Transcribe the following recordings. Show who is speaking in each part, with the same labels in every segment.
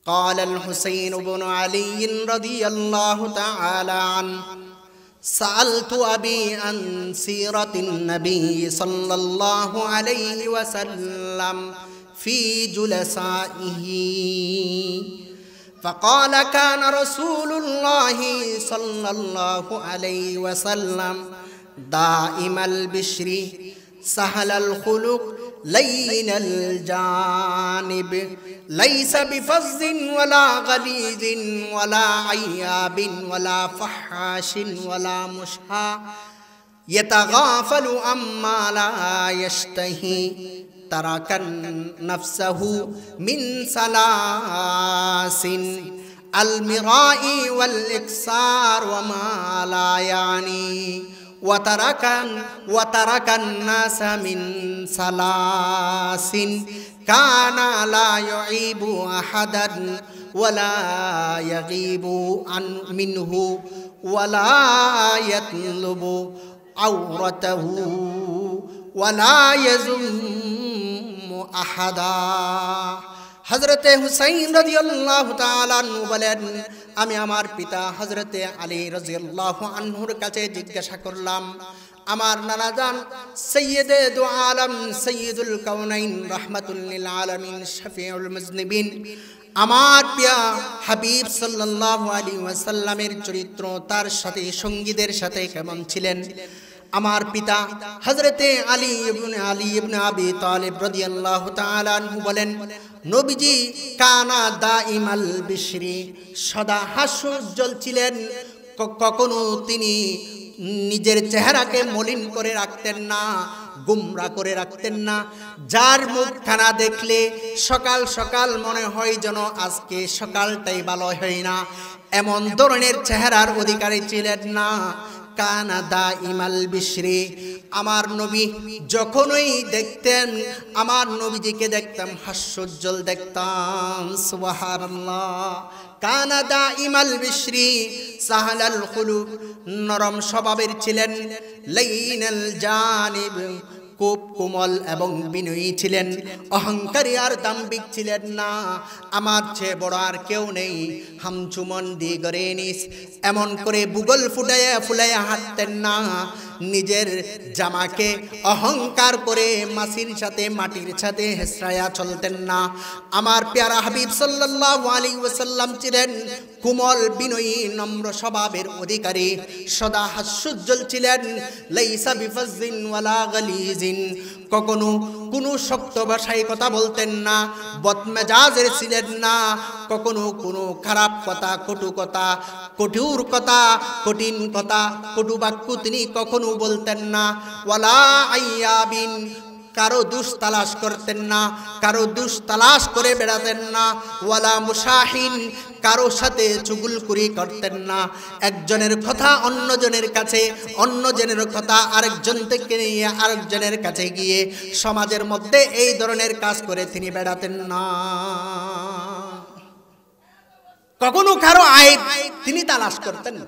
Speaker 1: قال الحسين بن علي رضي الله تعالى عنه سألت أبي عن سيرة النبي صلى الله عليه وسلم في جلسائه فقال كان رسول الله صلى الله عليه وسلم دائم البشر سهل الخلق لين الجانب ليس بفظ ولا غليظ ولا عياب ولا فحاش ولا مشحى يتغافل عما لا يشتهي ترك نفسه من سلاس المراء والإكسار وما لا يعني وترك الناس من سلاس كان لا يعيب أحدا ولا يغيب منه ولا يطلب عورته ولا يذم أحدا হযরতে হুসাইন রাদিয়াল্লাহু তাআলা আনহু বলেন, আমি আমার পিতা হযরতে আলী রাদিয়াল্লাহু আনহুর কাছে জিজ্ঞাসা করলাম, আমার নানাজান সাইয়্যিদে দু আলম সাইয়্যিদুল কাউনাইন রাহমাতুল লিল আলামিন শাফিউল মুজনিবিন আমার প্রিয় হাবিব সাল্লাল্লাহু আলাইহি ওয়াসাল্লামের চরিত্র তার সাথে সঙ্গীদের সাথে কেমন ছিলেন। আমার পিতা হযরতে আলী ইবনে আবি তালিব রাদিয়াল্লাহু তাআলা আনহু বলেন, নবীজি কানা দাইমাল বিশরি সদা হাস্যোজ্জ্বল ছিলেন। কখনো তিনি নিজের চেহারাকে মলিন করে রাখতেন না, গুমরা করে রাখতেন না। যার মুখখানা দেখলে সকাল সকাল মনে হয় যেন আজকে সকালটাই ভালো হয় না, এমন ধরনের চেহারার অধিকারী ছিলেন না। কানা দাইমাল বিশরি, আমার নবী যখনই দেখতেন, আমার নবীজিকে দেখতাম হাস্যোজ্জ্বল দেখতাম। সুবহানাল্লাহ। কানা দাইমাল বিশরি সাহালাল খুলুক, নরম স্বভাবের ছিলেন। লাইনাল জানিব, খুব কোমল এবং বিনয়ী ছিলেন। অহংকারী আর দাম্ভিক ছিলেন না। আমার চেয়ে বড় আর কেউ নেই, হামচুমন দি গরে নিস এমন করে বুগল ফুলাইয়া হাঁটতেন না। নিজের জামাকে অহংকার করে মাসির সাথে মাটির সাথে হেসরায়া চলতেন না। আমার প্যারা হাবিব সাল্লাল্লাহু আলাইহি ওয়াসাল্লাম ছিলেন কোমল বিনয়ী নম্র স্বভাবের অধিকারী, সদা হাস্যোজ্জ্বল ছিলেন। লাইসা বিফাজ্জিন ওয়ালা গালিজিন, কখনো কোনো শক্ত ভাষায় কথা বলতেন না, বদমেজাজের ছিলেন না। কখনো কোনো খারাপ কথা, কটু কথা, কঠোর কথা, কঠিন কথা, কটু বাক্য তিনি কখনো বলতেন না। ওয়ালা আইয়াবিন, কারো দুষ তালাশ করতেন না, কারো দুষ তালাশ করে বেড়াতেন না। ওয়ালা মুশাহিন, কারো সাথে চুগলখুরি করতেন না। একজনের কথা অন্যজনের কাছে, অন্যজনের কথা আরেকজন থেকে নিয়ে আরেকজনের কাছে গিয়ে সমাজের মধ্যে এই ধরনের কাজ করে তিনি বেড়াতেন না। কখনো কারো আইব তিনি তালাশ করতেন না।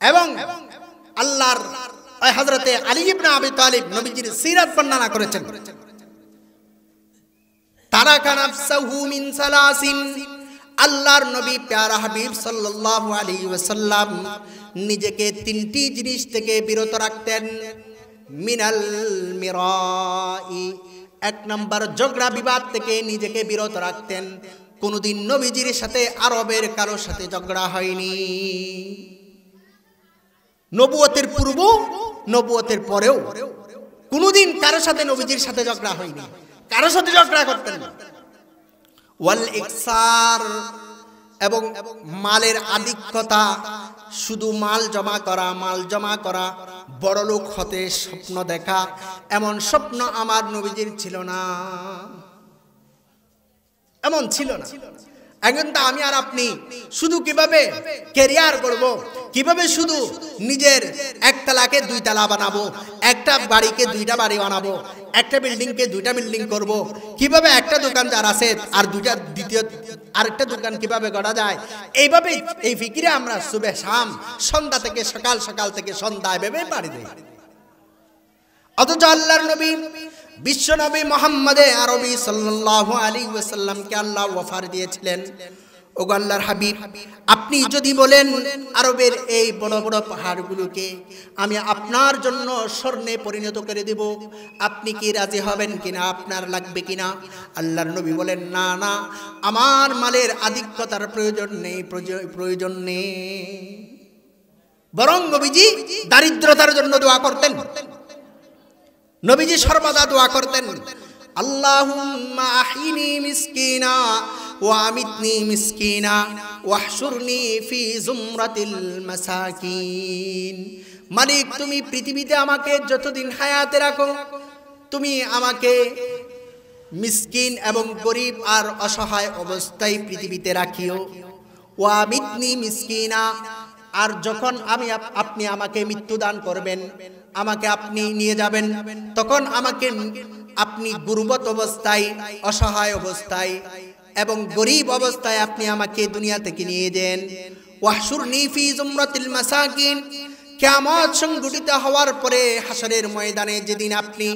Speaker 1: এবং আল্লাহর হযরতে আলী ইবনে আবি তালিব নবীজির সিরাত বর্ণনা করেছেন। তারাকা নাফসাহু মিন সালাসিন, আল্লাহর নবী প্যারা হাবিব সাল্লাল্লাহু আলাইহি ওয়াসাল্লাম নিজেকে তিনটি জিনিস থেকে বিরত রাখতেন। মিনাল মিরাই, এক নম্বর ঝগড়া বিবাদ থেকে নিজেকে বিরত রাখতেন। কোনদিন নবীজির সাথে আরবের কারোর সাথে ঝগড়া হয়নি। নবুয়তের পূর্ব, নবুয়তের পরেও কোনদিন কারোর সাথে নবীজির সাথে ঝগড়া হয়নি, কারোর সাথে ঝগড়া করতেন না। ওয়াল ইকসার, এবং মালের আধিক্যতা, শুধু মাল জমা করা, বড়লোক হতে স্বপ্ন দেখা, এমন স্বপ্ন আমার নবীজির ছিল না, এমন ছিল না। এখন তো আমি আর আপনি শুধু কিভাবে ক্যারিয়ার করব, কিভাবে শুধু নিজের একতলাকে দুইতলা বানাবো, একটা বাড়িকে দুইটা বাড়ি বানাবো, একটা বিল্ডিংকে দুইটা বিল্ডিং করব, কিভাবে একটা দোকান যার আছে আর দুইটা দ্বিতীয় আরেকটা দোকান কিভাবে গড়া যায়, এইভাবে এই ফিকিরে আমরা সুবে শাম, সন্ধ্যা থেকে সকাল, সকাল থেকে সন্ধ্যা এভাবে পাড়ি দেই। অথচ আল্লাহর নবী বিশ্বনবী মুহাম্মদে আরবি সাল্লাল্লাহু আলাইহি ওয়াসাল্লামকে আল্লাহ ওয়াফার দিয়েছিলেন। ওগো আল্লাহর হাবিব, আপনি যদি বলেন আরবের এই বড় বড় পাহাড়গুলোকে আমি আপনার জন্য স্বর্ণে পরিণত করে দেব, আপনি কি রাজি হবেন কিনা, আপনার লাগবে কিনা? আল্লাহর নবী বলেন, না না, আমার মালের আধিক্যতার প্রয়োজন নেই। বরং নবীজি দারিদ্রতার জন্য দোয়া করতেন। নবীজি সর্বদা দোয়া করতেন, আল্লাহুম্মা আহিনি মিসকিনা ওয়া আমিতনি মিসকিনা ওয়াহশুরনি ফি জুমরাতিল মাসাকিন। মালিক, তুমি পৃথিবীতে আমাকে যতদিন হায়াতে রাখো, তুমি আমাকে মিসকিন এবং গরিব আর অসহায় অবস্থায় পৃথিবীতে রাখিও। ওয়া আমিতনি মিসকিনা, আর যখন আপনি আমাকে মৃত্যুদান করবেন, আমাকে আপনি নিয়ে যাবেন, তখন আমাকে আপনি গুরুবত অবস্থায়, অসহায় অবস্থায় এবং গরিব অবস্থায় আপনি আমাকে দুনিয়া থেকে নিয়ে দেন। ওয়াহশুরনি ফি জুমরাতিল মাসাকিন, কিয়ামত সংঘটিত হওয়ার পরে হাসরের ময়দানে যেদিন আপনি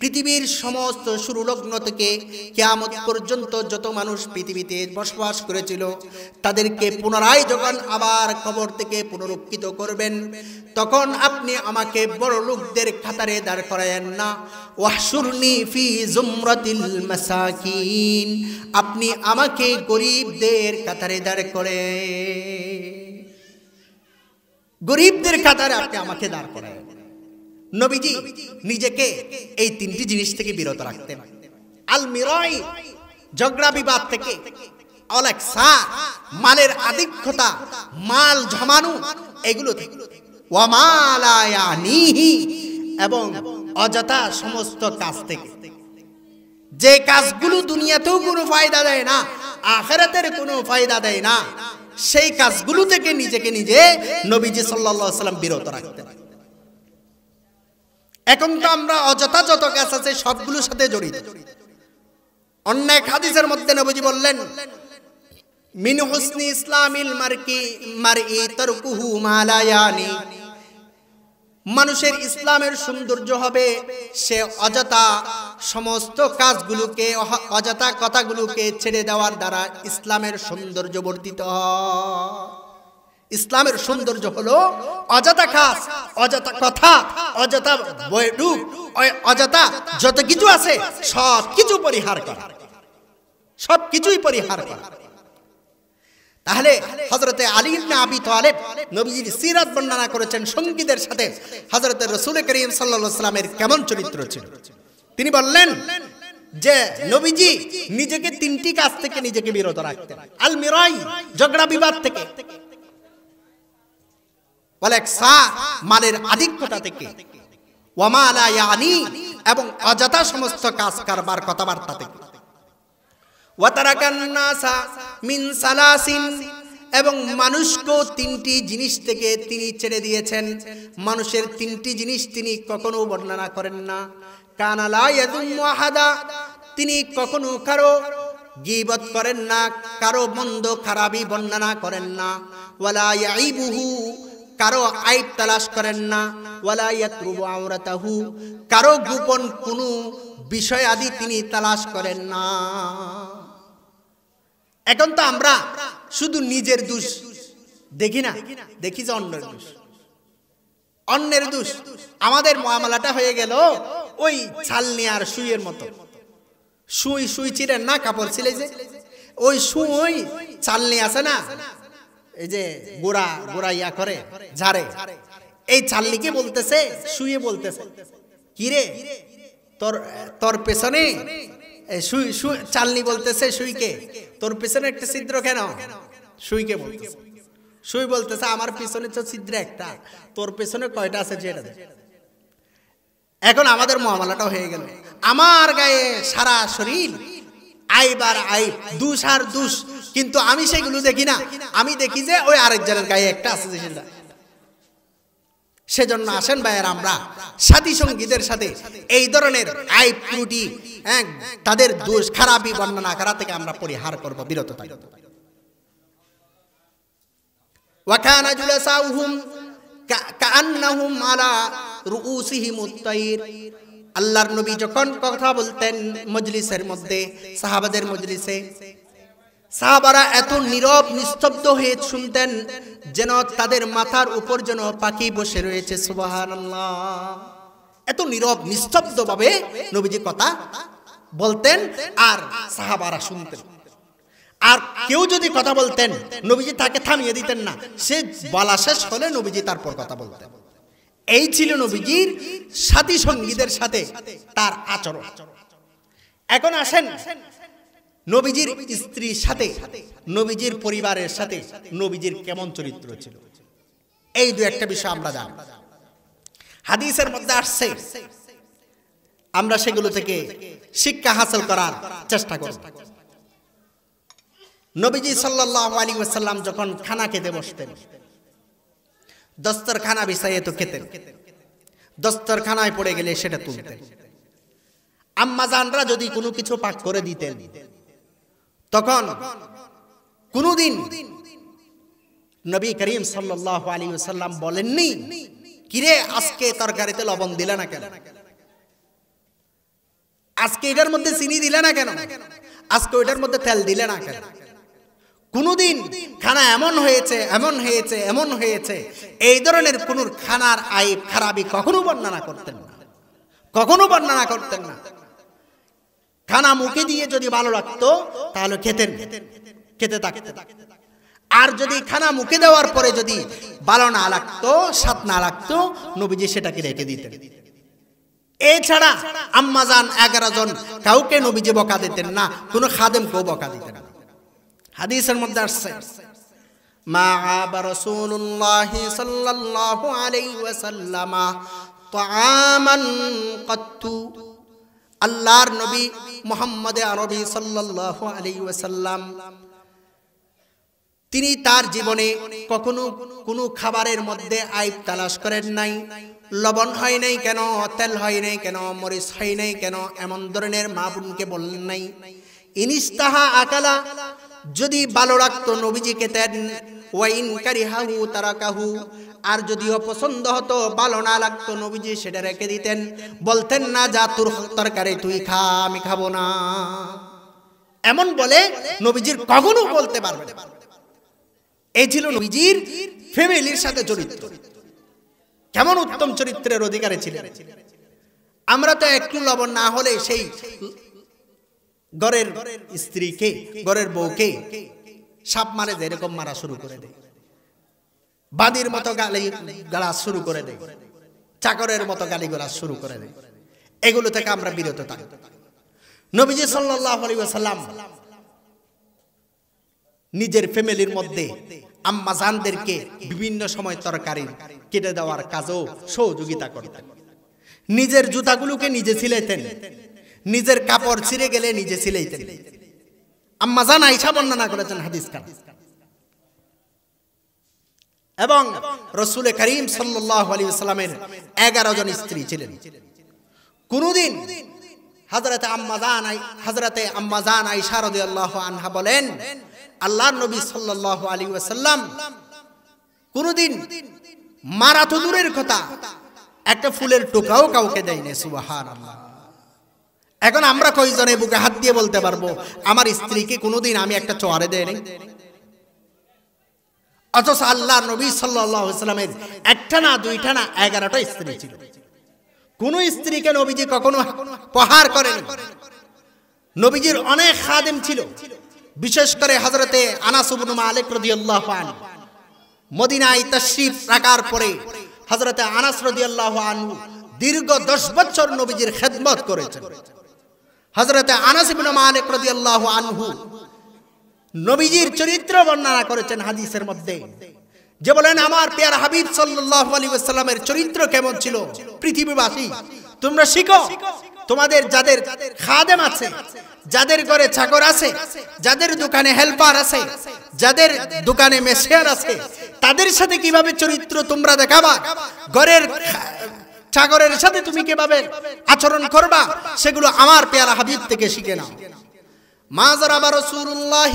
Speaker 1: পৃথিবীর সমস্ত শুরুলগ্ন থেকে কিয়ামত পর্যন্ত যত মানুষ পৃথিবীতে বসবাস করেছিল তাদেরকে পুনরায় যখন আবার কবর থেকে পুনরুত্থিত করবেন, তখন আপনি আমাকে বড় লোকদের কাতারে দাঁড় করায়েন না। ওয়াহশুরনি ফি জুমরাতিল মাসাকিন, আপনি আমাকে গরিবদের কাতারে দাঁড় করে, গরিবদের কাতারে আপনি আমাকে দাঁড় করায়েন। নবীজি নিজেকে এই তিনটি জিনিস থেকে বিরত রাখতেন। আল মিরাই, ঝগড়া বিবাদ থেকে, অলেক্সা, মালের আধিক্যতা, মাল জমানো, এগুলো থেকে, ওয়া মা লা ইয়ানিহি, এবং অযথা সমস্ত কাজ থেকে, যে কাজগুলো দুনিয়াতেও কোনো ফায়দা দেয় না, আখিরাতের কোনো ফায়দা দেয় না, সেই কাজগুলো থেকে নিজেকে নিজে নবীজি সাল্লাল্লাহু আলাইহি ওয়াসাল্লাম বিরত রাখতেন। এখন তো আমরা অযথা যত কাজ আছে সবগুলোর সাথে জড়িত। অন্য এক হাদিসের মধ্যে নবীজি বললেন, মিন হুসনি ইসলামিল মারই তারকুহু মা লা ইয়ানি, মানুষের ইসলামের সৌন্দর্য হবে সে অযথা সমস্ত কাজগুলোকে, অযথা কথাগুলোকে ছেড়ে দেওয়ার দ্বারা ইসলামের সৌন্দর্য বর্ধিত হয়। ইসলামের সৌন্দর্য হলো অযথা কাজ, অযথা কথা, অযথা বৈঠক, অযথা যত কিছু আছে সব কিছু পরিহার করা, সব কিছুই পরিহার করা। তাহলে হযরতে আলী ইবনে আবি তালেব নবীজির সিরাত বর্ণনা করেছেন সঙ্গীদের সাথে হযরতে রাসূল করিম সাল্লাল্লাহু আলাইহি ওয়াসাল্লামের কেমন চরিত্র ছিল। তিনি বললেন যে নবীজি নিজেকে তিনটি কাজ থেকে নিজেকে বিরত রাখতেন। আল মিরাই, ঝগড়া বিবাদ থেকে, ওয়ালেক্সা, মালের আধিক্যতা থেকে, ওয়া মা লা ইয়ানি, এবং অযথা সমস্ত কাজ কারবার কথাবার্তা থেকে, ওয়া তারাকান নাসা মিন সালাসিন, এবং মানুষকে তিনটি জিনিস থেকে তিনি ছেড়ে দিয়েছেন। মানুষের তিনটি জিনিস তিনি কখনো বর্ণনা করেন না। কানা লা ইয়াদুমু আহাদা, তিনি কখনো কারো গীবত করেন না, কারো মন্দ খারাপি বর্ণনা করেন না। ওয়ালা ইয়াইবুহু, কারো আইব তালাশ করেন না। ওয়ালা ইয়াতরুবু আওরাতাহু, কারো গোপন কোনো বিষয় আদি তিনি তালাশ করেন না। এখন তো আমরা শুধু নিজের দোষ দেখি না, দেখি যে অন্যের দোষ, অন্যের দোষ। আমাদের মুআমালাটা হয়ে গেল ওই ছালনি আর সুইয়ের মতো। সুই চিরেন না, কাপড় ছিলে যে ওই সুই ছালনি আছে না, এই যে গোড়া ইয়া করে ঝাড়ে, এই ছালনিকে বলতেছে, সুইয়ে বলতেছে, কিরে তোর পেছনে চালনি বলতেছে সুইকে, তোর পেছনে একটা ছিদ্র কেন? সুইকে বলতেছে, সুই বলতেছে আমার পিছনে তো ছিদ্র একটা, তোর পেছনে কয়টা আছে যেটা দে। এখন আমাদের মুআমালাটা হয়ে গেল, আমার গায়ে সারা শরীর আইবার আইব, দুষ আর দুষ, কিন্তু আমি সেগুলো দেখি না, আমি দেখি যে ওই আরেকজনের গায়ে একটা আছে সেটা। সেজন্য আসেন ভাইয়ের, আমরা সাথী সঙ্গীদের সাথে এই ধরনের আইব ত্রুটি, তাদের দোষ খারাপি বর্ণনা করা থেকে আমরা পরিহার করব, বিরত থাকব। ওয়া কানা জুলাসাউহুম কাআন্নাহুম আলা রুউসিহিমুত তাইর, আল্লাহর নবী যখন কথা বলতেন মজলিসের মধ্যে, সাহাবাদের মজলিসে, সাহাবারা এত নীরব নিস্তব্ধ হয়ে শুনতেন যেন তাদের মাথার উপর যেন পাখি বসে রয়েছে। সুবহানাল্লাহ। এত নীরব নিস্তব্ধ ভাবে নবীজি কথা বলতেন আর সাহাবারা শুনতেন। আর কেউ যদি কথা বলতেন নবীজি তাকে থামিয়ে দিতেন না, সে বলা শেষ হলে নবীজি তারপর কথা বলতেন। এই ছিল নবীজির সাথী সঙ্গীদের সাথে তার আচরণ। এখন আসেন নবীজির স্ত্রীর সাথে, নবীজির পরিবারের সাথে নবীজির কেমন চরিত্র ছিল, এই দু একটা বিষয় আমরা জানি। হাদিসের মধ্যে আসছে, আমরা সেগুলো থেকে শিক্ষা হাসিল করার চেষ্টা করব। নবীজি সাল্লাল্লাহু আলাইহি ওয়াসাল্লাম যখন খানা খেতে বসতেন, দস্তরখানা বিছাইয়ে তো খেতেন, দস্তরখানায় পড়ে গেলে সেটা তুলতেন। আম্মাজানরা যদি কোনো কিছু পাক করে দিতেন, তখন কোনদিন নবী করিম সাল্লাল্লাহু আলাইহি ওয়াসাল্লাম বলেননি, কিরে আজকে তরকারিতে লবণ দিলে না কেন, আজকে এটার মধ্যে চিনি দিলে না কেন, আজকে ওইটার মধ্যে তেল দিলে না কেন। কোনদিন খানা এমন হয়েছে, এমন হয়েছে, এমন হয়েছে, এই ধরনের কোন খানার আইব খারাপি কখনো বর্ণনা করতেন না, কখনো বর্ণনা করতেন না। খানা মুখে দিয়ে যদি ভালো লাগতো তাহলে খেতেন, খেতে থাকতেন। আর যদি খানা মুখে দেওয়ার পরে যদি ভালো না লাগতো, স্বাদ না লাগতো, নবীজি সেটাকে রেখে দিতেন। এছাড়া আম্মাজান 11 জন কাউকে নবীজি বকা দিতেন না, কোনো খাদেমকেও বকা দিতেন না। হাদিসের মধ্যে আসছে, মা আবা রাসূলুল্লাহ সাল্লাল্লাহু আলাইহি ওয়াসাল্লাম তাআমান কাত্তু। আল্লাহর নবী মুহাম্মদ আরবি সাল্লাল্লাহু আলাইহি ওয়াসাল্লাম তিনি তার জীবনে কখনো কোনো খাবারের মধ্যে আইব তালাশ করেন নাই। লবণ হয় নাই কেন, তেল হয় নাই কেন, মরিচ হয় নাই কেন, এমন ধরনের মা বোনকে বললেন নাই। ইনিস্তাহা আকালা, যদি ভালো লাগতো নবীজি খেতেন, ওয়াইন কারিহাহু তারাকাহু, আর যদি অপছন্দ হতো, ভালো না লাগতো, নবীজি সেটা রেখে দিতেন। বলতেন না যা তোর তরকারি তুই খা, আমি খাবো না, এমন বলে নবীজির কখনো বলতে পারবে না। এই ছিল নবীজির ফ্যামিলির সাথে চরিত্র। কেমন উত্তম চরিত্রের অধিকারী ছিলেন। আমরা তো একটু লবণ না হলে সেই ঘরের স্ত্রীকে, ঘরের বউকে সাপ মারে দেয়, এরকম মারা শুরু করে দেয়, বাদীর মতো গালি গালাজ শুরু করে দেয়, চাকরের মতো গালি গালাজ শুরু করে দেয়। এগুলো থেকে আমরা বিরত থাকি। নবীজি সাল্লাল্লাহু আলাইহি ওয়াসাল্লাম নিজের ফ্যামিলির মধ্যে আম্মাজানদেরকে বিভিন্ন সময় তরকারি কেটে দেওয়ার কাজও সহযোগিতা করতেন। নিজের জুতাগুলোকে নিজে সিলাইতেন, নিজের কাপড় ছিঁড়ে গেলে নিজে সিলাইতেন। আম্মাজান আয়েশা বর্ণনা করেছেন হাদিস খান। এবং রাসূল করিম সাল্লাল্লাহু আলাইহি ওয়াসাল্লামের 11 জন স্ত্রী ছিলেন। কোনদিন হযরতে আম্মাজান আয়েশা রাদিয়াল্লাহু আনহা বলেন, আল্লাহর নবী সাল্লাল্লাহু আলাইহি ওয়াসাল্লাম কোনদিন মারা তো দূরের কথা, একটা ফুলের টোকাও কাউকে দেয়নি। সুবহানাল্লাহ। এখন আমরা কয়জনে বুকে হাত দিয়ে বলতে পারবো আমার স্ত্রীকে কোনোদিন আমি একটা চোয়ারে দেয়নি? অথচ আল্লাহর নবী সাল্লাল্লাহু আলাইহি ওয়াসাল্লামের একটা না, দুইটা না, 11টা স্ত্রী ছিল। কোন স্ত্রীকে নবীজি কখনো প্রহার করেনি। নবীজির অনেক খাদেম ছিল, বিশেষ করে হযরতে আনাস ইবনে মালিক রাদিয়াল্লাহু আনহু মদিনায় তাশরীফ রাখার পরে হযরতে আনাস রাদিয়াল্লাহু আনহু দীর্ঘ 10 বছর নবীজির খেদমত করেছেন। হযরতে আনাস ইবনে মালিক রাদিয়াল্লাহু আনহু নবীজির চরিত্র বর্ণনা করেছেন হাদিসের মধ্যে, যে বলেন আমার প্রিয় হাবিব সাল্লাল্লাহু আলাইহি ওয়াসাল্লামের চরিত্র কেমন ছিল, পৃথিবীবাসী তোমরা শিখো। তোমাদের যাদের খাদেম আছে, যাদের ঘরে চাকর আছে, যাদের দোকানে হেল্পার আছে, যাদের দোকানে মেশিয়ার আছে, তাদের সাথে কিভাবে চরিত্র তোমরা দেখাবা, ঘরের চাকরের সাথে তুমি কিভাবে আচরণ করবা, সেগুলো আমার প্রিয় হাবিব থেকে শিখে নাও। মাযরাবা রাসূলুল্লাহ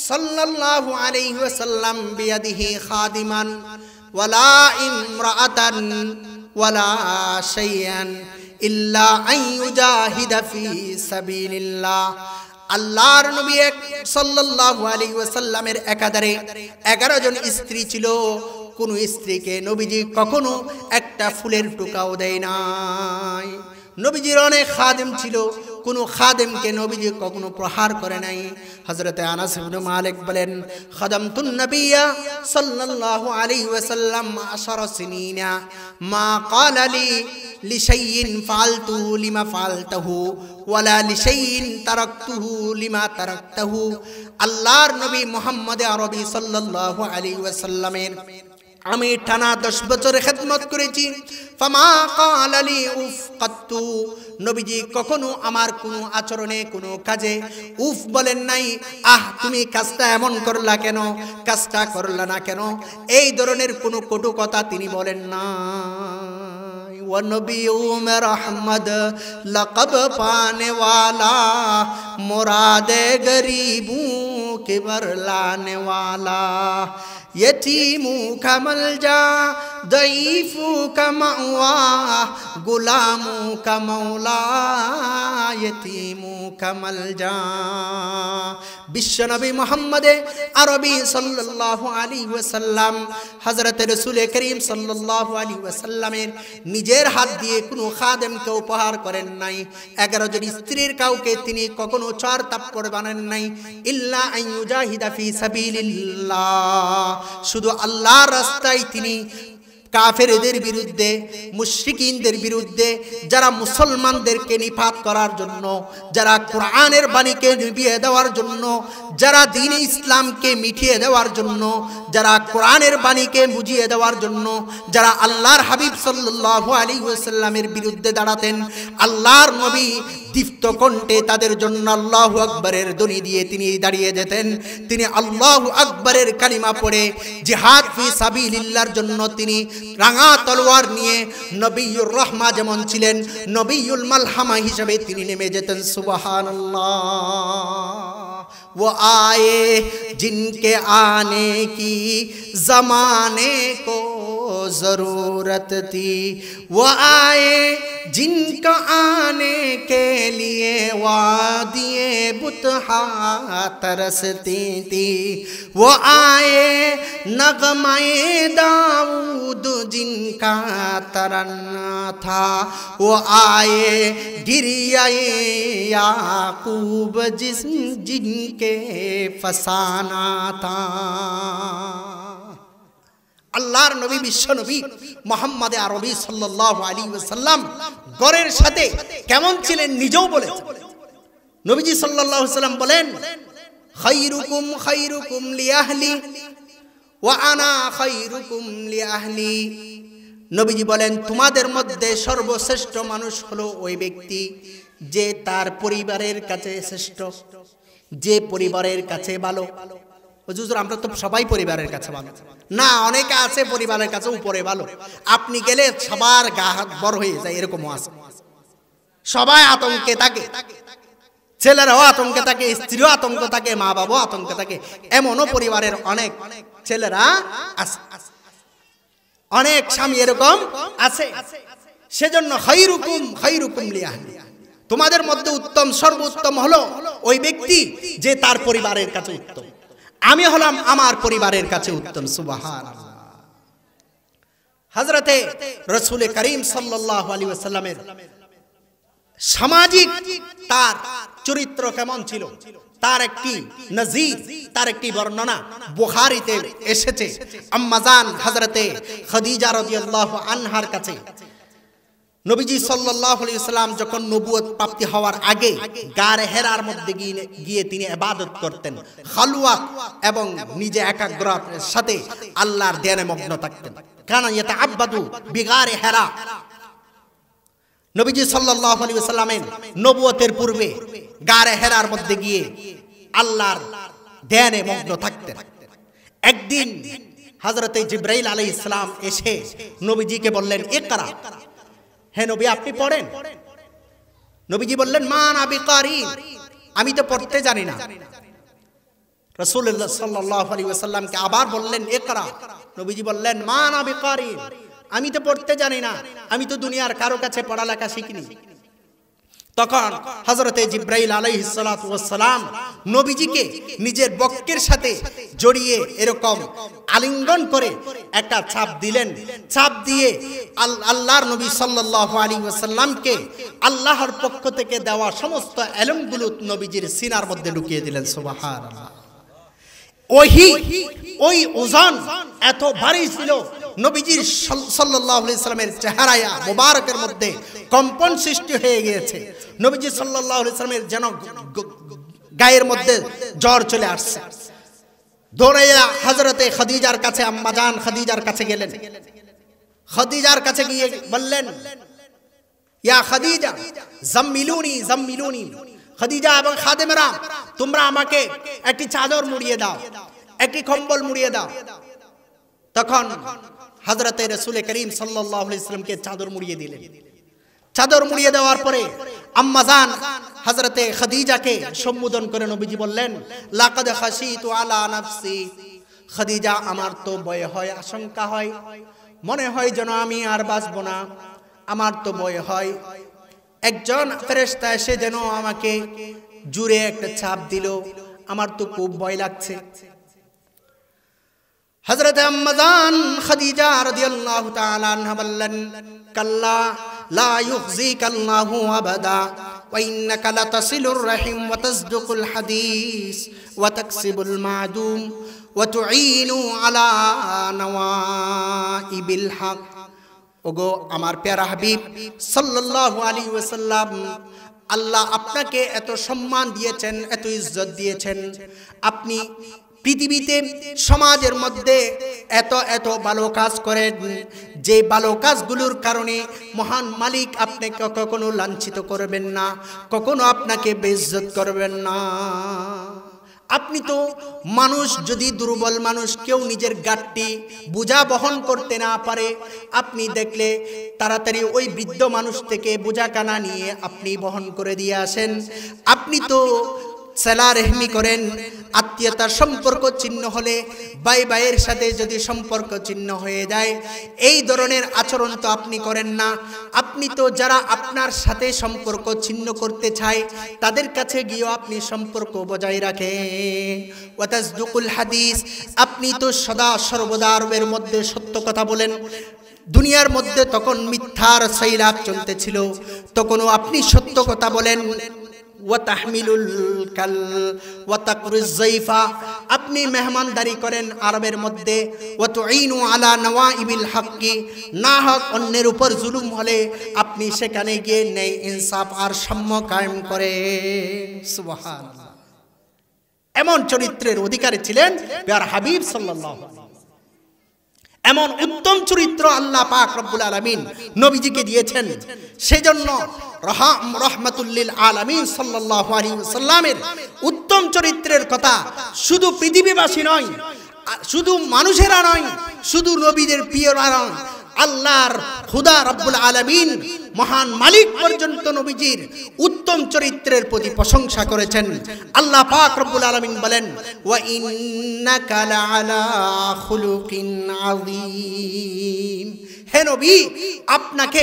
Speaker 1: সাল্লাল্লাহু আলাইহি ওয়াসাল্লাম বিয়াদিহি খাদিমান ওয়ালা ইমরাআতান ওয়ালা শাইআন ইল্লা আন ইউজাহিদা ফি সাবিলিল্লাহ। আল্লাহর নবী সাল্লাল্লাহু আলাইহি ওয়াসাল্লামের একাধারে 11 জন স্ত্রী ছিল। কোন স্ত্রীকে নবীজি কখনো একটা ফুলের টুকাও দেয় নাই। নবীজির অনেক খাদেম ছিল, কোন খাদেমকে নবীজি কখনো প্রহার করে নাই। হযরতে আনাস ইবনে মালিক বলেন, খাদামতুন নবিয়্যা সাল্লাল্লাহু আলাইহি ওয়াসাল্লাম 10 সিনিনা মা ক্বালা লি লিশাইইন ফাআলতুহু লিমা ফাআলতুহু ওয়ালা লিশাইইন তারাকতুহু লিমা তারাকতুহু। আল্লাহর নবী মুহাম্মদ আরবি সাল্লাল্লাহু আলাইহি ওয়াসাল্লামের আমি টানা 10 বছর খেদমত করেছি। ফামা ক্বালা লি উফ কাত্তু, নবীজি কখনো আমার কোনো আচরণে কোনো কাজে উফ বলেন নাই, আহ তুমি কাজটা এমন করলা কেন, কাজটা করলা না কেন, এই ধরনের কোনো কটু কথা তিনি বলেন না। ওয়া নবিয়্যু রহমত লকব পানে ওয়ালা মুরাদে গরিবু কে বরলানে ওয়ালা। यतीमों का मलजा दईफों का मअवा गुलामों का मौला यतीमों का मलजा। বিশ্বনবী মুহাম্মদ আরবি সাল্লাল্লাহু আলাইহি ওয়াসাল্লাম হযরত রাসূল করিম সাল্লাল্লাহু আলাইহি ওয়াসাল্লামের নিজের হাত দিয়ে কোনো খাদেমকে উপহার করেন নাই। 11 জন স্ত্রীর কাউকে তিনি কখনো চার তাপ্পড় বানান নাই। ইল্লা আন ইউজাহিদা ফি সাবিলিল্লাহ, শুধু আল্লাহর রাস্তায় তিনি কাফেরদের বিরুদ্ধে, মুশরিকিনদের বিরুদ্ধে, যারা মুসলমানদেরকে নিপাত করার জন্য, যারা কোরআনের বাণীকে নিভিয়ে দেওয়ার জন্য, যারা দ্বীন ইসলামকে মিটিয়ে দেওয়ার জন্য, যারা কোরআনের বাণীকে বুঝিয়ে দেওয়ার জন্য, যারা আল্লাহর হাবিব সাল্লাল্লাহু আলাইহি ওয়াসাল্লামের বিরুদ্ধে দাঁড়াতেন, আল্লাহর নবী দীপ্ত কণ্ঠে তাদের জন্য আল্লাহু আকবরের ধ্বনি দিয়ে তিনি দাঁড়িয়ে যেতেন। তিনি আল্লাহু আকবরের কালিমা পড়ে জিহাদ ফি সাবিলিল্লাহর জন্য তিনি রাঙা তলোয়ার নিয়ে নবিয়ুর রহমা যেমন ছিলেন, নবিয়ুল মালহামা হিসেবে তিনি নেমে যেতেন। সুবহানাল্লাহ। वो आए जिनके आने की ज़माने को ज़रूरत थी, वो आए जिनका आने के लिए वादिए बुतहा तरसती थी, वो आए नगमाए दाऊद जिनका तरन्ना था, वो आए गिरियाए याकूब जिनके फसाना था। আল্লাহর নবী বিশ্ব নবী মুহাম্মদ আরবি সাল্লাল্লাহু আলাইহি ওয়াসাল্লাম গরের সাথে কেমন ছিলেন নিজেও বলেছেন। নবীজি সাল্লাল্লাহু আলাইহি ওয়াসাল্লাম বলেন, খায়রুকুম খায়রুকুম লিআহলি ওয়া আনা খায়রুকুম লিআহলি। নবীজি বলেন, তোমাদের মধ্যে সর্বশ্রেষ্ঠ মানুষ হলো ওই ব্যক্তি যে তার পরিবারের কাছে শ্রেষ্ঠ, যে পরিবারের কাছে ভালো। হুজুর আমরা তো সবাই পরিবারের কাছে ভালো না, অনেকে আছে পরিবারের কাছে উপরে ভালো। আপনি গেলে সবার গা হাত বড় হয়ে যায়, এরকমও আছে। সবাই আতঙ্কে থাকে, ছেলেরাও আতঙ্কে থাকে, স্ত্রীও আতঙ্ক থাকে, মা বাবাও আতঙ্কে থাকে। এমনও পরিবারের অনেক ছেলেরা আছে, অনেক স্বামী এরকম আছে। সেজন্য খায়রুকুম খায়রুকুম লিআহলি, তোমাদের মধ্যে উত্তম সর্বোত্তম হলো ওই ব্যক্তি যে তার পরিবারের কাছে উত্তম। আমি হলাম আমার পরিবারের কাছে উত্তম। সুবহানাল্লাহ। হযরতে রাসূল করিম সাল্লাল্লাহু আলাইহি ওয়াসাল্লামের সামাজিক তার চরিত্র কেমন ছিল তার একটি নজির, তার একটি বর্ণনা বুখারীতে এসেছে। আম্মাজান হযরতে খাদিজা রাদিয়াল্লাহু আনহার কাছে নবীজি সাল্লাল্লাহু আলাইহি ওয়াসাল্লাম যখন নবুয়ত প্রাপ্তি হওয়ার আগে গারে হেরার মধ্যে গিয়ে তিনি ইবাদত করতেন, খালওয়াত এবং নিজে একাগ্রতার সাথে আল্লাহর ধ্যানে মগ্ন থাকতেন। কানা ইয়াতাআব্বাদু বিগারে হেরা। নবীজি সাল্লাল্লাহু আলাইহি ওয়াসাল্লামের নবুয়তের পূর্বে গারে হেরার মধ্যে গিয়ে আল্লাহর ধ্যানে মগ্ন থাকতেন। একদিন হযরতে জিবরাইল আলাইহিস সালাম এসে নবীজিকে বললেন, ইকরা, হে নবী আপনি পড়েন। নবীজি বললেন, মা আনা বিকারি, আমি তো পড়তে জানি না। রাসূলুল্লাহ সাল্লাল্লাহু আলাইহি ওয়াসাল্লামকে আবার বললেন, ইকরা। নবীজি বললেন, মা আনা বিকারি, আমি তো পড়তে জানি না, আমি তো দুনিয়ার কারো কাছে পড়ালেখা শিখিনি। তখন হযরতে জিবরাইল আলাইহিস সালাতু ওয়াস সালাম নবীজিকে নিজের বক্ষের সাথে জড়িয়ে এরকম আলিঙ্গন করে একটা চাপ দিলেন। চাপ দিয়ে আল্লাহর নবী সাল্লাল্লাহু আলাইহি ওয়াসাল্লামকে আল্লাহর পক্ষ থেকে দেওয়া সমস্ত ইলমগুলো নবীজির সিনার মধ্যে ঢুকিয়ে দিলেন। সুবহানাল্লাহ। ওই ওজন এত ভারী ছিল, নবীজির সাল্লাল্লাহু আলাইহি সাল্লামের চেহারায় মোবারকের মধ্যে কম্পন সৃষ্টি হয়ে গিয়েছে। নবীজি সাল্লাল্লাহু আলাইহি সাল্লামের যেন গায়ের মধ্যে জ্বর চলে আসছে। দৌড়াইয়া হযরতে খাদিজার কাছে, আম্মাজান খাদিজার কাছে গেলেন। খাদিজার কাছে গিয়ে বললেন, ইয়া খাদিজা জাম্মিলুনি জাম্মিলুনি, খাদিজা এবং খাদেমেরা তোমরা আমাকে একটি চাদর মুড়িয়ে দাও, একটি কম্বল মুড়িয়ে দাও। তখন হযরতে রাসূল করিম সাল্লাল্লাহু আলাইহি ওয়াসাল্লামকে চাদর মুড়িয়ে দিলেন। চাদর মুড়িয়ে দেওয়ার পরে আম্মাজান হযরতে খাদিজাকে সম্বোধন করে নবীজি বললেন, লাকাদ খাশিতু আলা নাফসি, খাদিজা আমার তো ভয় হয়, আশঙ্কা হয়, মনে হয় যেন আমি আর বাঁচব না। আমার তো ভয় হয় একজন ফেরেশতা এসে যেন আমাকে জুড়ে একটা চাপ দিল, আমার তো খুব ভয় লাগছে। হযরত আম্মাজান খাদিজা রাদিয়াল্লাহু তাআলা আনহা বললেন, কাল্লা লা ইউখজিকাল্লাহু আবাদা ওয়া ইন্নাকা লাতাসিলুর রাহিম ওয়া তাসদুকুল হাদিস ওয়া তাকসিবুল মা'দুম ওয়া তুঈনু আলা নওয়াইবিল হক। ওগো আমার প্যারা হাবিব সাল্লাল্লাহু আলাইহি ওয়াসাল্লাম, আল্লাহ আপনাকে এত সম্মান দিয়েছেন, এত ইজ্জত দিয়েছেন, আপনি পৃথিবীতে সমাজের মধ্যে এত এত ভালো কাজ করেন, যে ভালো কাজগুলোর কারণে মহান মালিক আপনাকে কখনো লাঞ্ছিত করবেন না, কখনো আপনাকে বেইজ্জত করবেন না। আপনি তো মানুষ, যদি দুর্বল মানুষ কেউ নিজের গাট্টি বোঝা বহন করতে না পারে, আপনি দেখলে তাড়াতাড়ি ওই বৃদ্ধ মানুষ থেকে বোঝা কানা নিয়ে আপনি বহন করে দিয়ে আসেন। আপনি তো সেলা রেহমি করেন, আত্মীয়তার সম্পর্ক ছিন্ন হলে ভাই ভাইয়ের সাথে যদি সম্পর্ক ছিন্ন হয়ে যায়, এই ধরনের আচরণ তো আপনি করেন না। আপনি তো যারা আপনার সাথে সম্পর্ক ছিন্ন করতে চায় তাদের কাছে গিয়েও আপনি সম্পর্ক বজায় রাখেন। ওয়া তাসদুকুল হাদিস, আপনি তো সদা সর্বদা আরবের মধ্যে সত্য কথা বলেন। দুনিয়ার মধ্যে তখন মিথ্যার সৈলাব চলতেছিল, তখনও আপনি সত্য কথা বলেন। ওয়াতাহমিলুল কাল ওয়াতাকরুজ যায়ফা, আপনি মেহমানদারি করেন আরবের মধ্যে। ওয়াতুঈনু আলা নওয়াইবিল হক্কি, না হক অন্যের উপর জুলুম হলে আপনি সেখানে গিয়ে ন্যায় ইনসাফ আর সাম্য কায়েম করেন। সুবহানাল্লাহ। এমন চরিত্রের অধিকারী ছিলেন প্যারা হাবিব সাল্লাল্লাহু আলাইহি ওয়াসাল্লাম। এমন উত্তম চরিত্র আল্লাহ পাক রব্বুল আলামিন নবীজিকে দিয়েছেন। সেজন্য রহমাতুল লিল আলামিন সাল্লাল্লাহু আলাইহি ওয়াসাল্লামের উত্তম চরিত্রের কথা শুধু পৃথিবীবাসী নয়, শুধু মানুষেরা নয়, শুধু নবীদের প্রিয়রা নয়, আল্লাহর খুদা রব্বুল আলামিন মহান মালিক পর্যন্ত নবীজির উত্তম চরিত্রের প্রতি প্রশংসা করেছেন। আল্লাহ পাক রব্বুল আলামিন বলেন, ওয়া ইন্নাকা লাআলা খুলুকিন আযীম, হে নবী আপনাকে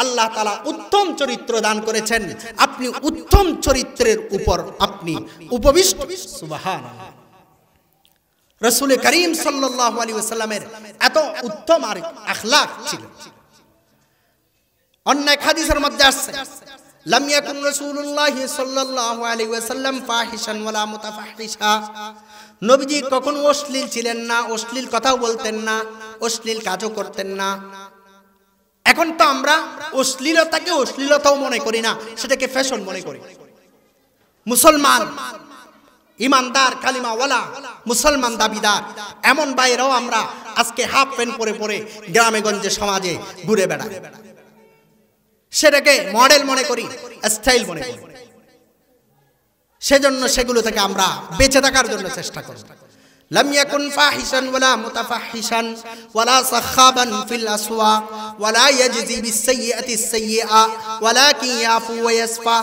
Speaker 1: আল্লাহ তাআলা উত্তম চরিত্র দান করেছেন, আপনি উত্তম চরিত্রের উপর আপনি উপবিষ্ট। সুবহানাল্লাহ। রাসূল করিম সাল্লাল্লাহু আলাইহি ওয়াসাল্লামের এত উত্তম আর আখলাক ছিল। অন্য এক হাদিসের মধ্যে আসছে, লাম ইয়াকুন রাসূলুল্লাহ সাল্লাল্লাহু আলাইহি ওয়াসাল্লাম ফাহিশান ওয়ালা মুতাফাহিশা, নবীজি কখনো অশ্লীল ছিলেন না, অশ্লীল কথাও বলতেন না, অশ্লীল কাজও করতেন না। এখন তো আমরা অশ্লীলতাকে অশ্লীলতাও মনে করি না, সেটাকে ফ্যাশন মনে করি। মুসলমান ইমানদার কালিমাওয়ালা মুসলমান দাবিদার এমন বাইরেও আমরা আজকে হাফ প্যান্ট পরে পরে গ্রামে গঞ্জে সমাজে ঘুরে বেড়াই, সেটাকে মডেল মনে করি, স্টাইল মনে করি। সেজন্য সেগুলো থেকে আমরা বেঁচে থাকার জন্য চেষ্টা করি। লাম ইয়াকুন ফাহিশান ওয়ালা মুতাফাহিশান ওয়ালা সাখাবান ফিল আসওয়াক ওয়ালা ইয়াজজি বিস সাইয়্যাতি সাইয়্যা ওয়ালাকিন ইয়াফু ওয়া ইয়াসফা,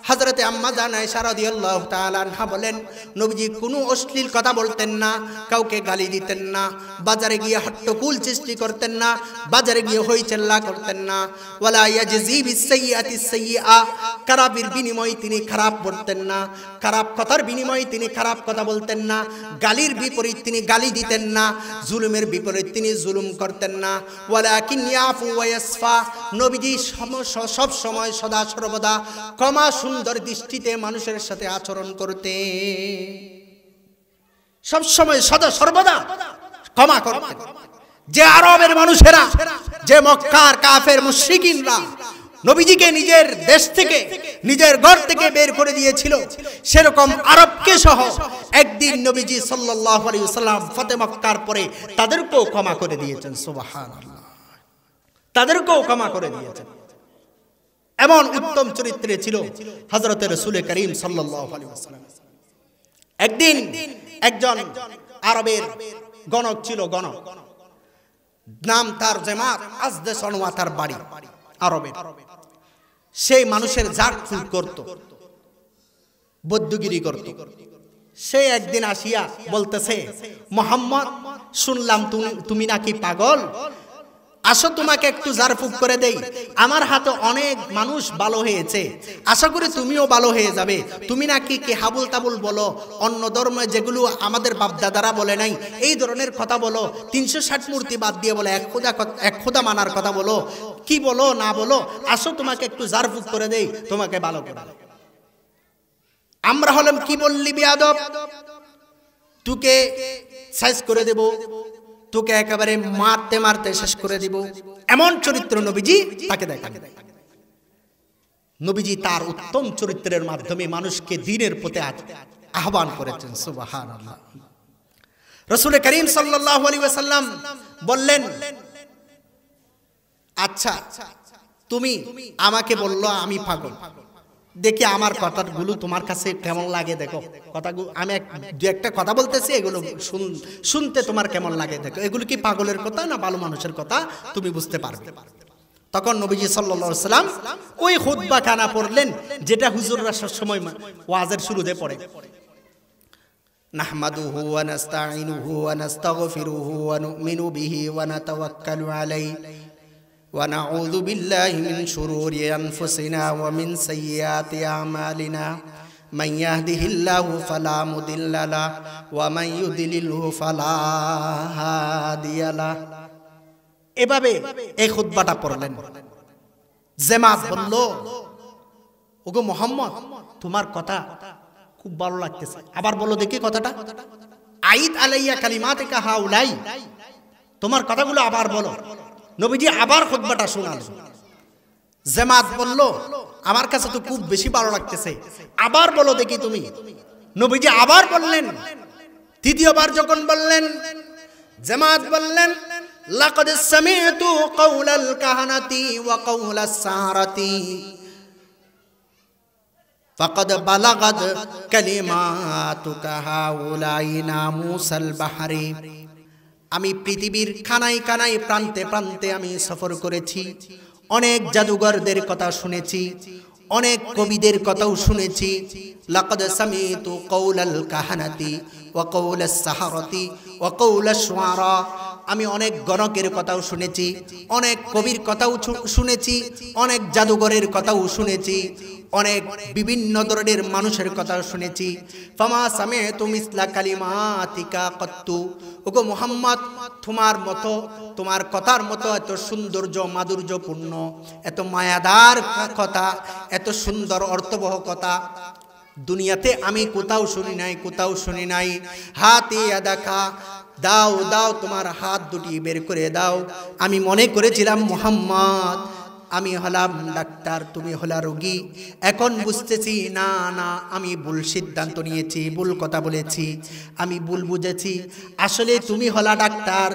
Speaker 1: হযরতে আম্মা জান আয়েশা রাদিয়াল্লাহু তাআলা আনহা বলেন, নবীজি কোনো অশ্লীল কথা বলতেন না, কাউকে গালি দিতেন না, বাজারে গিয়ে হট্টগোল সৃষ্টি করতেন না, বাজারে গিয়ে হইচল্লা করতেন না। ওয়ালা ইয়াজজি বিসসাইয়্যাতি সাইয়্যা, খারাপের বিনিময়ে তিনি খারাপ বলতেন না, খারাপ কথার বিনিময়ে তিনি খারাপ কথা বলতেন না, গালির বিপরীত তিনি গালি দিতেন না, জুলুমের বিপরীত তিনি জুলুম করতেন না। ওয়ালাকিন ইয়াফু ওয়া ইয়াসফা, নবীজি সব সময় সদা সর্বদা ক্ষমা সুন্দর দৃষ্টিতে মানুষের সাথে আচরণ করতেন, সব সময় সদা সর্বদা ক্ষমা করতেন। যে আরবের মানুষেরা, যে মক্কার কাফের মুশরিকিনরা নবীজিকে নিজের দেশ থেকে, নিজের ঘর থেকে বের করে দিয়েছিল, সেরকম আরবকে সহ একদিন নবীজি সাল্লাল্লাহু আলাইহি ওয়াসাল্লাম ফতে মক্কার পরে তাদেরকেও ক্ষমা করে দিয়েছেন। সুবহানাল্লাহ, তাদেরকেও ক্ষমা করে দিয়েছেন। এমন উত্তম চরিত্রে ছিল হযরত রাসূল করিম সাল্লাল্লাহু আলাইহি ওয়াসাল্লাম। একদিন একজন আরবের গণক ছিল, গণক, নাম তার জামাত আজদেস অনুয়া, তার বাড়ি আরবের। সেই মানুষের জাক ফুল করত, বদ্যুগিরি করত। সে একদিন আসিয়া বলতেছে, মুহাম্মদ, শুনলাম তুমি নাকি পাগল, আসো তোমাকে একটু জারফুক করে দেই। আমার হাতে অনেক মানুষ ভালো হয়েছে, আশা করি তুমিও ভালো হয়ে যাবে। তুমি নাকি কি হাবুল তাবুল বলো, অন্য ধর্মে যেগুলো আমাদের বাপদাদারা বলে নাই এই ধরনের কথা বলো, 360 মূর্তি বাদ দিয়ে বলো, এক খোদা মানার কথা বলো, কি বলো না বলো, আসো তোমাকে একটু জারফুক করে দেই, তোমাকে ভালো করে। আমরা হলাম, কি বললি বেয়াদব, তোকে সাইজ করে দেব, তোকে একেবারে মারতে মারতে শেষ করে দিব। এমন চরিত্র নবীজি তাকে দেখান। নবীজি তার উত্তম চরিত্রের মাধ্যমে মানুষকে দ্বীনের পথে আহ্বান করেছেন। সুবহানাল্লাহ। রাসূল করিম সাল্লাল্লাহু আলাইহি ওয়াসাল্লাম বললেন, আচ্ছা তুমি আমাকে বললো আমি পাগল, দেখি আমার কথাগুলো তোমার কাছে কেমন লাগে, দেখো কথাগুলো আমি দু একটা কথা বলতেছি, এগুলো শুনতে তোমার কেমন লাগে দেখো, এগুলো কি পাগলের কথা না ভালো মানুষের কথা, তুমি বুঝতে পারবে। তখন নবীজি সাল্লাল্লাহু আলাইহি ওয়াসাল্লাম ওই খুতবা খানা পড়লেন, যেটা হুজুররা সব সময় ওয়াজের শুরুতে পড়ে। নাহমাদুহু ওয়া নাস্তাঈনুহু ওয়া নাস্তাগফিরুহু ওয়া নু'মিনু বিহি ওয়া নাতাওয়াক্কালু আলাইহি ونعوذ بالله من شرور أنفسنا ومن سيئات أعمالنا من يهده الله فلا مضل له ومن يضلله فلا هادي له। এভাবে এই খুতবাটা পড়লেন। জামাত বলল, ওগো মুহাম্মদ, তোমার কথা খুব ভালো লাগতেছে, আবার বলো দেখি কথাটা। আইদ আলাইয়া কালিমাতিকা হাউলাই, তোমার কথাগুলো আবার বলো। নবীজি আবার খুতবাটা শোনালেন। জামাত বলল, আমার কাছে তো খুব বেশি ভালো লাগতেছে, আবার বলো দেখি তুমি। নবীজি আবার বললেন। তৃতীয়বার যখন বললেন, জামাত বললেন, লাকাদ সামি'তু কাওলাল কাহানাতি ওয়া কাওলাস সাহারাতি ফাকাদ বালাগাত কালিমাতুকা হাউলাই নামুসাল বাহরি। আমি পৃথিবীর খানায় খানায় প্রান্তে প্রান্তে আমি সফর করেছি, অনেক জাদুঘরদের কথা শুনেছি, অনেক কবিদের কথাও শুনেছি। লাকাদ সামিতু কাওলাল কাহানাতি ওয়া কাওলাস সাহারাতি ওয়া কাওলাশ শুআরা, আমি অনেক গণকের কথাও শুনেছি, অনেক কবির কথাও শুনেছি, অনেক জাদুঘরের কথাও শুনেছি, অনেক বিভিন্ন ধরনের মানুষের কথাও শুনেছি। ফামা সামি'তু মিসলা কালিমাতিকা কত্তু, ওগো মুহাম্মদ, তোমার মতো, তোমার কথার মতো এত সৌন্দর্য মাধুর্যপূর্ণ, এত মায়াদার কথা, এত সুন্দর অর্থবহ কথা দুনিয়াতে আমি কোথাও শুনি নাই, কোথাও শুনি নাই। হাতে দেখা, দাও দাও তোমার হাত দুটি বের করে দাও। আমি মনে করেছিলাম মুহাম্মদ আমি হলাম ডাক্তার, তুমি হলা রোগী। এখন বুঝতেছি না না, আমি ভুল সিদ্ধান্ত নিয়েছি, ভুল কথা বলেছি, আমি ভুল বুঝেছি। আসলে তুমি হলা ডাক্তার,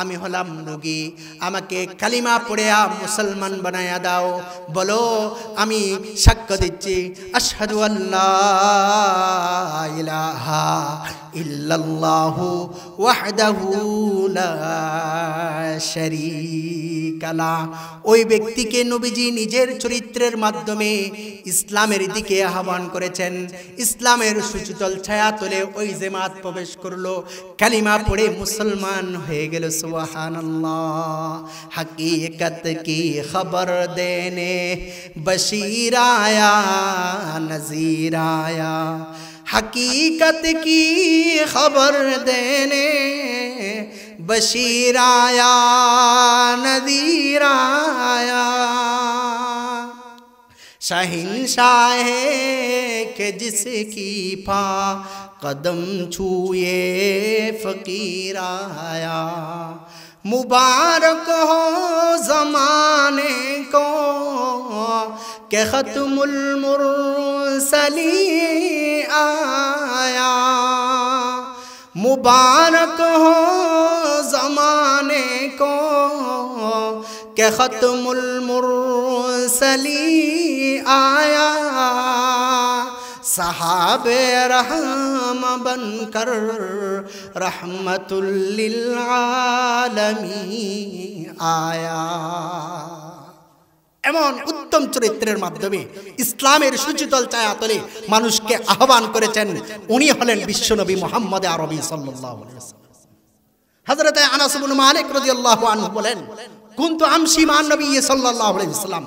Speaker 1: আমি হলাম রোগী। আমাকে কালিমা পড়ে মুসলমান বানায়া দাও। বলো, আমি সাক্ষ্য দিচ্ছি, আশহাদু আল্লা ইলাহা ইল্লাল্লাহু ওয়াহদাহু লা শারীকা শারীকা লা। ওই ব্যক্তিকে নবীজি নিজের চরিত্রের মাধ্যমে ইসলামের দিকে আহ্বান করেছেন। ইসলামের সুচিতল ছায়া তলে ওই জামাত প্রবেশ করলো, কালিমা পড়ে মুসলমান হয়ে গেল। সুবহানাল্লাহ। হकीकत की खबर देने बशीर आया नज़ीर आया, हकीकत की खबर देने बशीर आया नज़ीर आया, शहंशाह है कि जिसकी पा कदम छुए फ़कीर आया। मुबारक हो ज़माने को के ख़त्मुल मुरसलीन आया, मुबारक हो ज़माने को के ख़त्मुल मुरसलीन आया, सहाबे रहम बनकर रहमतुल लिल आलमीन आया। এমন উত্তম চরিত্রের মাধ্যমে ইসলামের সুচিতল ছায়াতলে মানুষকে আহ্বান করেছেন। উনি হলেন বিশ্বনবী মুহাম্মদ আরবি সাল্লাল্লাহু আলাইহি ওয়াসাল্লাম। হযরত আনাস ইবনে মালিক রাদিয়াল্লাহু আনহু বলেন, কুনতু আমশি মা নবী সাল্লাল্লাহু আলাইহি ওয়াসাল্লাম,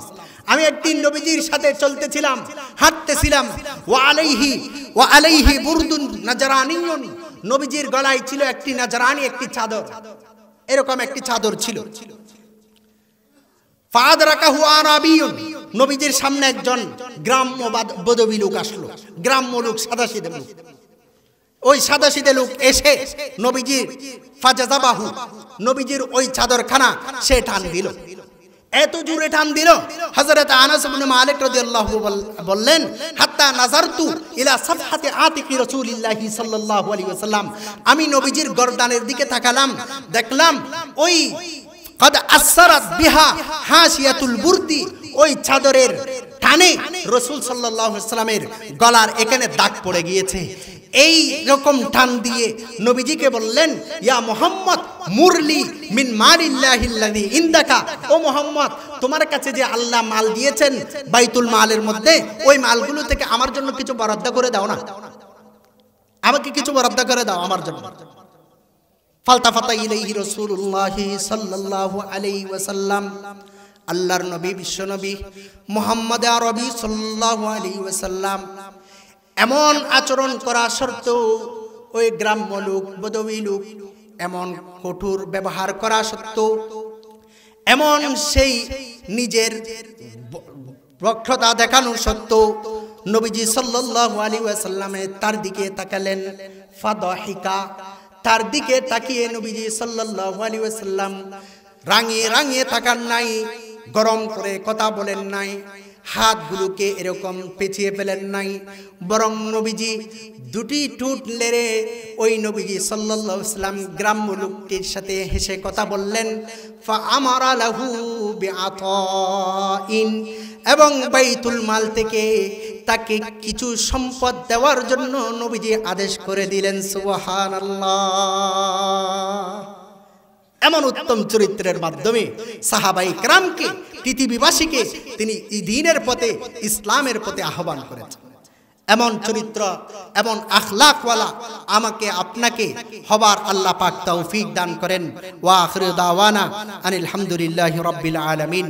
Speaker 1: আমি একদিন নবীজির সাথে চলতেছিলাম, হাঁটতেছিলাম। ওয়া আলাইহি বুরদুন নাজরানিয়ুন, নবীজির গলায় ছিল একটি নাজরানি একটি চাদর, এরকম একটি চাদর ছিল। ফাদরাকাহু আরাবিয়ুন, নবীজির সামনে একজন গ্রাম্য বদবী লোক আসলো, গ্রাম্য লোক, সাদাসিধে লোক। ওই সাদাসিধে লোক এসে নবীজির ফাজাযাবাহু, নবীজির ওই চাদরখানা সে টান দিল। এত জোরে টান দিল, হযরত আনাস ইবনে মালিক রাদিয়াল্লাহু বললেন, হাত্তা নাজারতু ইলা সাফহাতি আতিকি রাসূলিল্লাহি সাল্লাল্লাহু আলাইহি ওয়াসাল্লাম, আমি নবীজির গর্দানের দিকে তাকালাম, দেখলাম ওই কদ আসরাত বিহা হাসিয়াতুল বুরদি, ওই চাদরের টানে রাসূল সাল্লাল্লাহু আলাইহি ওয়াসাল্লামের গলার এখানে দাগ পড়ে গিয়েছে। এই রকম টান দিয়ে নবীজিকে বললেন, ইয়া মুহাম্মদ মুরলি মিন মালিল্লাহিল্লাযী ইনদাকা, ও মুহাম্মদ তোমার কাছে যে আল্লাহ মাল দিয়েছেন বাইতুল মালের মধ্যে, ওই মালগুলো থেকে আমার জন্য কিছু বরাদ্দ করে দাও না, আমাকে কিছু বরাদ্দ করে দাও আমার জন্য। ফালতাফাতা ইলাইহি রাসূলুল্লাহি সাল্লাল্লাহু আলাইহি ওয়াসাল্লাম, আল্লাহর নবী বিশ্বনবী মুহাম্মদ আরবি সাল্লাল্লাহু আলাইহি ওয়াসাল্লাম এমন আচরণ করা সত্ত্বেও, ওই গ্রাম্য লোক বদবী লোক এমন কঠোর ব্যবহার করা সত্ত্বেও, এমন সেই নিজের বক্রতা দেখানো সত্ত্বেও নবীজি সাল্লাল্লাহু আলাইহি ওয়াসাল্লামে তার দিকে তাকালেন। ফাদাহিকা, তার দিকে তাকিয়ে নবীজি সাল্লাল্লাহু আলাইহি ওয়াসাল্লাম রাঙিয়ে রাঙিয়ে তাকান নাই, গরম করে কথা বলেন নাই, হাতগুলোকে এরকম পেঁচিয়ে ফেলেন নাই, বরং নবীজি দুটি ঠোঁট লেড়ে ওই নবীজি সাল্লাল্লাহু আলাইহি ওয়াসাল্লাম গ্রাম্য লোকটির সাথে হেসে কথা বললেন। ফা আমারা লাহু বিআতাইন, এবং বাইতুল মাল থেকে তাকে কিছু সম্পদ দেওয়ার জন্য নবীজি আদেশ করে দিলেন। সুবহানাল্লাহ। এমন উত্তম চরিত্রের মাধ্যমে সাহাবায়ে কেরামকে, পৃথিবীবাসীকে তিনি দ্বীনের পথে, ইসলামের পথে আহ্বান করেছেন। এমন চরিত্র, এমন আখলাকওয়ালা আমাকে আপনাকে হবার আল্লাহ পাক তৌফিক দান করেন। ওয়া আখিরু দাওয়ানা আনিল হামদুলিল্লাহি রাব্বিল আলামিন।